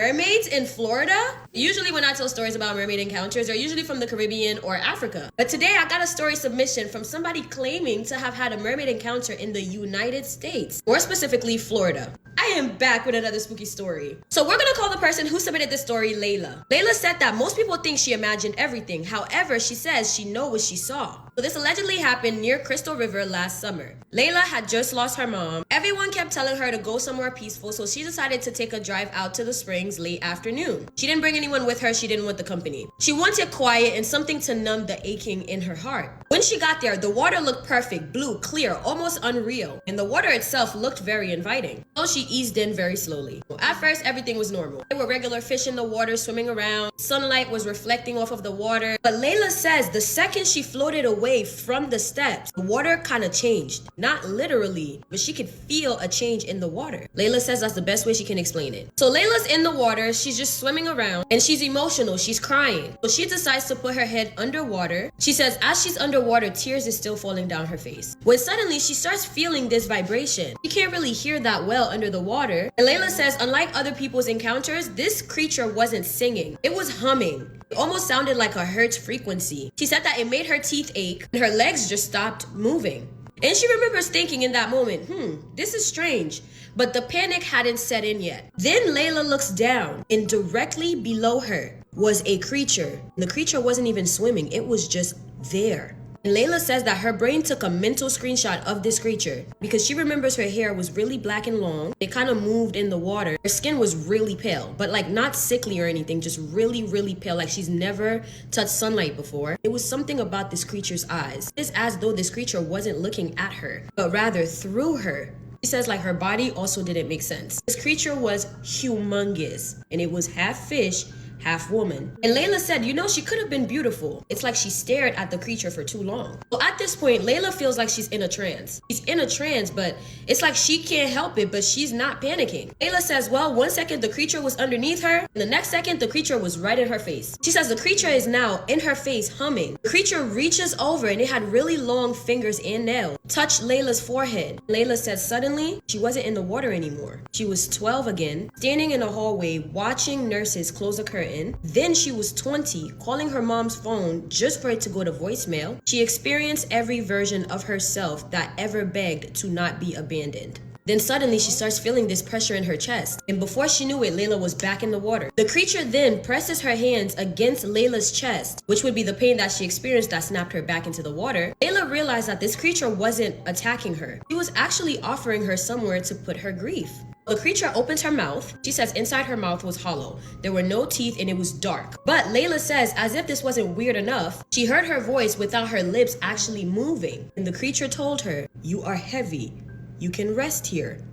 mermaids in Florida? Usually when I tell stories about mermaid encounters, they're usually from the Caribbean or Africa. But today I got a story submission from somebody claiming to have had a mermaid encounter in the United States, more specifically Florida. I am back with another spooky story. So we're gonna call the person who submitted this story Layla. Layla said that most people think she imagined everything. However, she says she knows what she saw. So this allegedly happened near Crystal River last summer. Layla had just lost her mom. Everyone kept telling her to go somewhere peaceful, so she decided to take a drive out to the springs late afternoon. She didn't bring anyone with her, she didn't want the company. She wanted quiet and something to numb the aching in her heart. When she got there, the water looked perfect, blue, clear, almost unreal, and the water itself looked very inviting. So she eased in very slowly. At first, everything was normal. There were regular fish in the water swimming around. Sunlight was reflecting off of the water. But Layla says the second she floated away from the steps, the water kind of changed. Not literally, but she could feel a change in the water. Layla says that's the best way she can explain it. So Layla's in the water, she's just swimming around, and she's emotional, she's crying. So she decides to put her head underwater. She says as she's underwater, tears is still falling down her face. When suddenly she starts feeling this vibration. She can't really hear that well under the water. And Layla says unlike other people's encounters, this creature wasn't singing. It was humming. It almost sounded like a hertz frequency. She said that it made her teeth ache and her legs just stopped moving. And she remembers thinking in that moment, this is strange. But the panic hadn't set in yet. Then Layla looks down and directly below her was a creature. The creature wasn't even swimming. It was just there. And Layla says that her brain took a mental screenshot of this creature because she remembers her hair was really black and long. It kind of moved in the water. Her skin was really pale, but like not sickly or anything, just really, really pale, like she's never touched sunlight before. It was something about this creature's eyes. It's as though this creature wasn't looking at her, but rather through her. She says like her body also didn't make sense. This creature was humongous and it was half fish, half woman. And Layla said, she could have been beautiful. It's like she stared at the creature for too long. Well, at this point, Layla feels like she's in a trance. She's in a trance, but it's like she can't help it, but she's not panicking. Layla says, well, one second the creature was underneath her, and the next second the creature was right in her face. She says the creature is now in her face humming. The creature reaches over and it had really long fingers and nails. Touched Layla's forehead. Layla says suddenly she wasn't in the water anymore. She was 12 again, standing in a hallway watching nurses close a curtain. Then she was 20, calling her mom's phone just for it to go to voicemail. She experienced every version of herself that ever begged to not be abandoned. Then suddenly she starts feeling this pressure in her chest. And before she knew it, Layla was back in the water. The creature then presses her hands against Layla's chest, which would be the pain that she experienced that snapped her back into the water. Layla realized that this creature wasn't attacking her. He was actually offering her somewhere to put her grief. The creature opens her mouth. She says inside her mouth was hollow. There were no teeth and it was dark. But Layla says as if this wasn't weird enough, she heard her voice without her lips actually moving. And the creature told her, "You are heavy. You can rest here.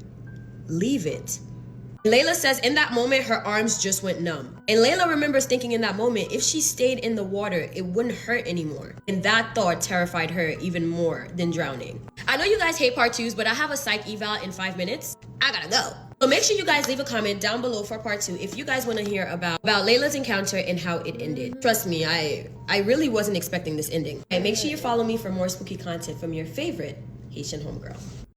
Leave it." Layla says in that moment, her arms just went numb. And Layla remembers thinking in that moment, if she stayed in the water, it wouldn't hurt anymore. And that thought terrified her even more than drowning. I know you guys hate part 2s, but I have a psych eval in 5 minutes. I gotta go. So make sure you guys leave a comment down below for part 2 if you guys want to hear about Layla's encounter and how it ended. Trust me, I really wasn't expecting this ending. And make sure you follow me for more spooky content from your favorite Haitian homegirl.